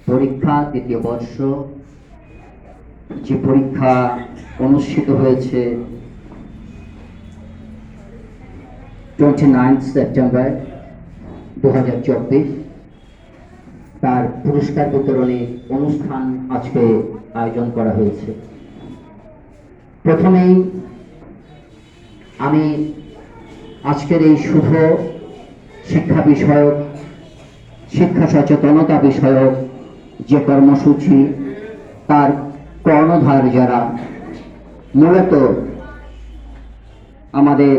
পরীক্ষা তৃতীয় বর্ষ, যে পরীক্ষা অনুষ্ঠিত হয়েছে 29 সেপ্টেম্বর 2024, তার পুরস্কার বিতরণী অনুষ্ঠান আজকে আয়োজন করা হয়েছে। প্রথমেই আমি আজকের এই শুভ শিক্ষা বিষয়ক, শিক্ষা সচেতনতা বিষয়ক যে কর্মসূচি, তার কর্ণধার যারা, মূলত আমাদের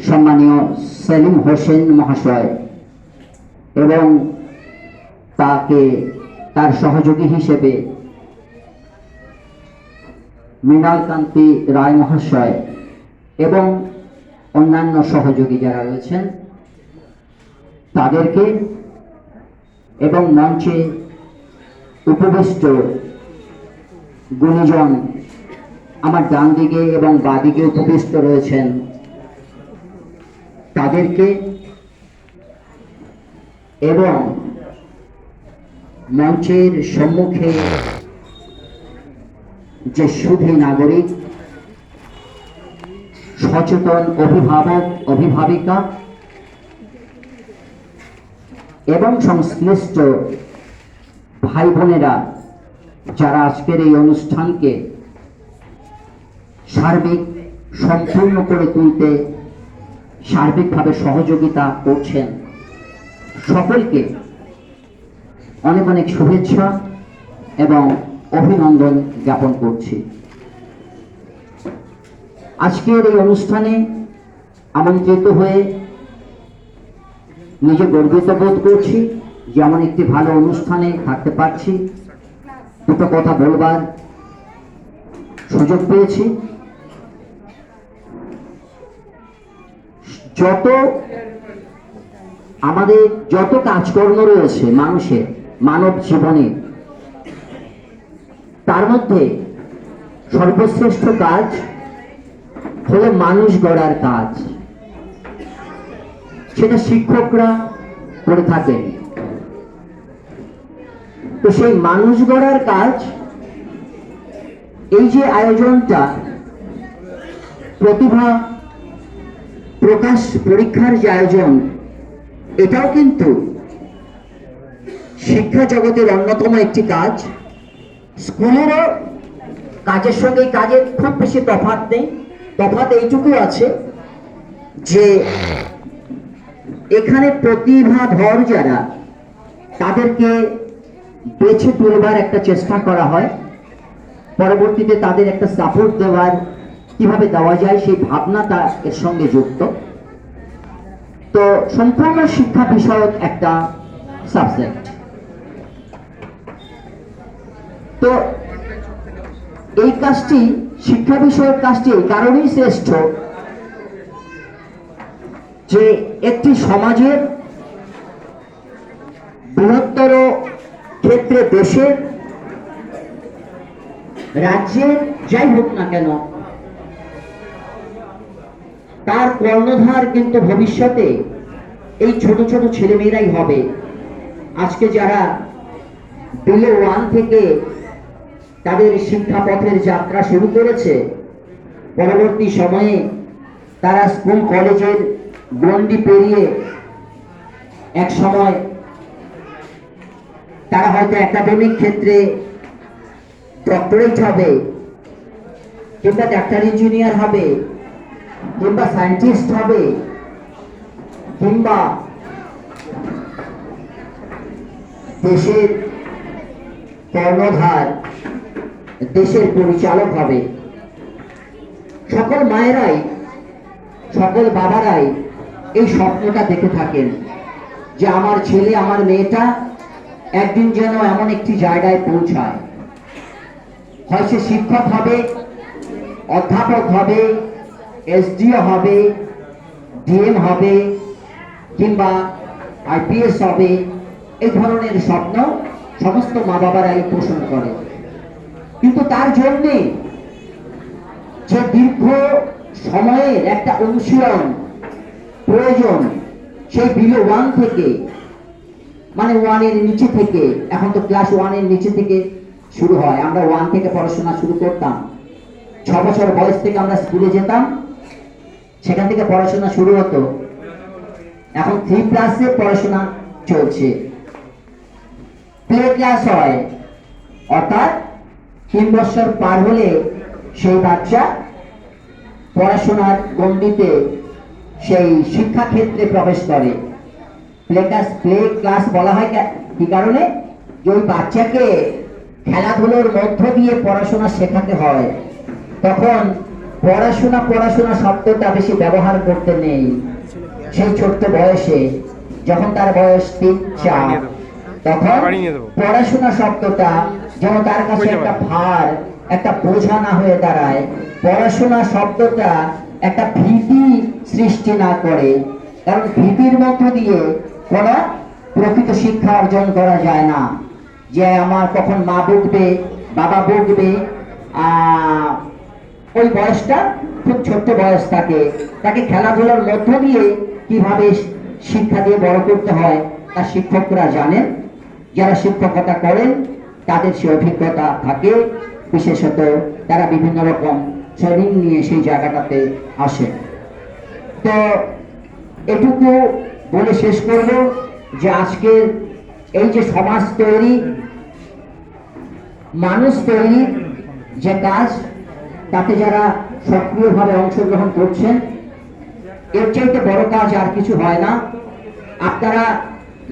সম্মানীয় সেলিম হোসেন মহাশয় এবং তার সহযোগী হিসেবে মৃণাল কান্তি রায় মহাশয় এবং অন্যান্য সহযোগী যারা রয়েছেন তাদেরকে, এবং মঞ্চে উপবিষ্ট গুণীজন আমার ডান দিকে এবং বাঁদিকে উপবিষ্ট রয়েছেন তাদেরকে, এবং মঞ্চের সম্মুখে যে সুধী নাগরিক, সচেতন অভিভাবক অভিভাবিকা এবং সংশ্লিষ্ট ভাই বোনেরা যারা আজকের এই অনুষ্ঠানকে সার্বিক সম্পূর্ণ করে তুলতে সার্বিকভাবে সহযোগিতা করছেন, সকলকে অনেক অনেক শুভেচ্ছা এবং অভিনন্দন জ্ঞাপন করছি। আজকের এই অনুষ্ঠানে আমন্ত্রিত হয়ে নিজে গর্বিত বোধ করছি যে এমন একটি ভালো অনুষ্ঠানে থাকতে পারছি, দুটো কথা বলবার সুযোগ পেয়েছি। আমাদের যত কাজকর্ম রয়েছে মানুষের মানব জীবনে, তার মধ্যে সর্বশ্রেষ্ঠ কাজ হলো মানুষ গড়ার কাজ। সেটা শিক্ষকরা করে থাকেন। তো সেই মানুষ গড়ার কাজ, এই যে আয়োজনটা, প্রতিভা প্রকাশ পরীক্ষার যে আয়োজন, এটাও কিন্তু শিক্ষা জগতের অন্যতম একটি কাজ। স্কুলেরও কাজের সঙ্গে কাজের খুব বেশি তফাৎ নেই। তফাৎ এইটুকু আছে যে এখানে প্রতিভাধর যারা, তাদেরকে বেছে তুলবার একটা চেষ্টা করা হয়, পরবর্তীতে তাদের একটা সাপোর্ট দেওয়ার, কিভাবে দেওয়া যায় সেই ভাবনাটা এর সঙ্গে যুক্ত। তো সম্পূর্ণ শিক্ষা বিষয়ক একটা সাবজেক্ট। তো এই কাজটি, শিক্ষা বিষয়ক কাজটি এই কারণেই শ্রেষ্ঠ যে একটি সমাজের বৃহত্তর ক্ষেত্রে, দেশের, রাজ্যের, যাই হোক না কেন, তার কর্ণধার কিন্তু ভবিষ্যতে এই ছোট ছোট ছেলেমেয়েরাই হবে। আজকে যারা বিলো 1 থেকে তাদের শিক্ষা পথের যাত্রা শুরু করেছে, পরবর্তী সময়ে তারা স্কুল কলেজের গণ্ডি পেরিয়ে এক সময় তারা হয়তো একাডেমিক ক্ষেত্রে ডক্টরেট হবে, কিংবা ডাক্তার ইঞ্জিনিয়ার হবে, কিংবা সায়েন্টিস্ট হবে, কিংবা দেশের কর্ণধার, দেশের পরিচালক হবে। সকল মায়েরাই, সকল বাবারাই এই স্বপ্নটা দেখে থাকেন যে আমার ছেলে, আমার মেয়েটা একদিন যেন এমন একটি জায়গায় পৌঁছায়। হয় সে শিক্ষক হবে, অধ্যাপক হবে, এসডিও হবে, ডিএম হবে, কিংবা আইপিএস হবে। এই ধরনের স্বপ্ন সমস্ত মা বাবারাই পোষণ করে। কিন্তু তার জন্যে যে দীর্ঘ সময়ের একটা অনুশীলন প্রয়োজন, সেই বিলো 1 থেকে মানে ওয়ানের নিচে থেকে, এখন তো ক্লাস ওয়ানের নিচে থেকে শুরু হয়, আমরা ওয়ান থেকে পড়াশোনা শুরু করতাম, 6 বছর বয়স থেকে আমরা স্কুলে যেতাম, সেখান থেকে পড়াশোনা শুরু হতো। এখন 3 ক্লাসে পড়াশোনা চলছে, প্লে ক্লাস হয়, অর্থাৎ 3 বছর পার হলে সেই বাচ্চা পড়াশোনার গণ্ডিতে সেই শিক্ষাক্ষেত্রে প্রবেশ করে। প্লে ক্লাস বলা হয় কি কারণে? যে ওই বাচ্চাকে খেলাধুলোর মধ্য দিয়ে পড়াশোনা শেখাতে হয়। তখন পড়াশোনা শব্দটা বেশি ব্যবহার করতে নেই সেই ছোট্ট বয়সে। যখন তার বয়স 3-4, তখন পড়াশোনা শব্দটা যেন তার কাছে একটা ভার, একটা বোঝা না হয়ে দাঁড়ায়, পড়াশোনা শব্দটা একটা ভীতি সৃষ্টি না করে। কারণ ভীতির মধ্য দিয়ে কোন প্রকৃত শিক্ষা অর্জন করা যায় না। যে আমার কখন মা বকবে, বাবা বকবে, ওই বয়সটা খুব ছোট্ট বয়স থাকে। তাকে খেলাধুলার মধ্য দিয়ে কিভাবে শিক্ষা দিয়ে বড় করতে হয় তা শিক্ষকরা জানেন। যারা শিক্ষকতা করেন তাদের সে অভিজ্ঞতা থাকে, বিশেষত তারা বিভিন্ন রকম ট্রেনিং নিয়ে সেই জায়গাটাতে আসে। তো এটুকু বলে শেষ করব যে আজকে এই যে সমাজ তৈরি, মানুষ তৈরি যে কাজ, তাতে যারা সক্রিয়ভাবে অংশগ্রহণ করছেন, এর চাইতে বড় কাজ আর কিছু হয় না। আপনারা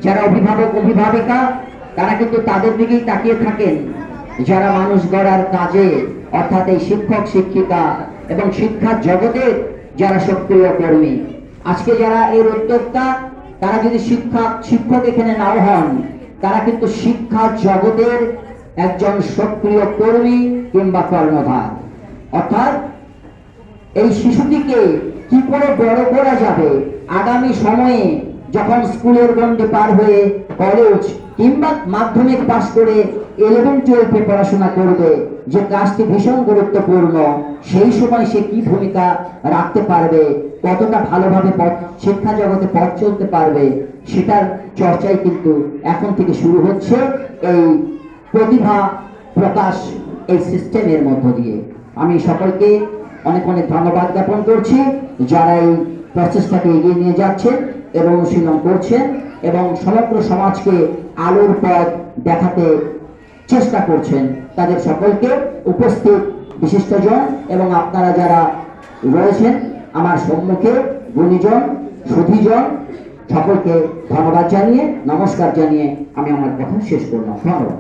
যারা অভিভাবক অভিভাবিকা, তারা কিন্তু তাদের দিকেই তাকিয়ে থাকেন যারা মানুষ গড়ার কাজে, অর্থাৎ এই শিক্ষক শিক্ষিকা এবং শিক্ষা জগতের যারা সক্রিয় কর্মী। আজকে যারা এর উদ্যোক্তা, তারা যদি শিক্ষক এখানে নাও হন, তারা কিন্তু শিক্ষা জগতের একজন সক্রিয় কর্মী কিংবা কর্ণধার। অর্থাৎ এই শিশুটিকে কি করে বড় করা যাবে, আগামী সময়ে যখন স্কুলের গণ্ডি পার হয়ে কলেজ কিংবা মাধ্যমিক পাশ করে 11-12 পড়াশোনা করবে, যে কাজটি ভীষণ গুরুত্বপূর্ণ, সেই সময় সে কি ভূমিকা রাখতে পারবে, কতটা ভালোভাবে শিক্ষা জগতে পথ চলতে পারবে, সেটার চর্চাই কিন্তু এখন থেকে শুরু হচ্ছে এই প্রতিভা প্রকাশ এই সিস্টেমের মধ্য দিয়ে। আমি সকলকে অনেক অনেক ধন্যবাদ জ্ঞাপন করছি যারা এই প্রচেষ্টাকে এগিয়ে নিয়ে যাচ্ছেন এবং অনুশীলন করছেন এবং সমগ্র সমাজকে আলোর পথ দেখাতে চেষ্টা করছেন। তাদের সকলকে, উপস্থিত বিশিষ্টজন এবং আপনারা যারা রয়েছেন আমার সম্মুখে, গুণীজন সুধীজন, সকলকে ধন্যবাদ জানিয়ে, নমস্কার জানিয়ে আমি আমার কথা শেষ করলাম। ধন্যবাদ।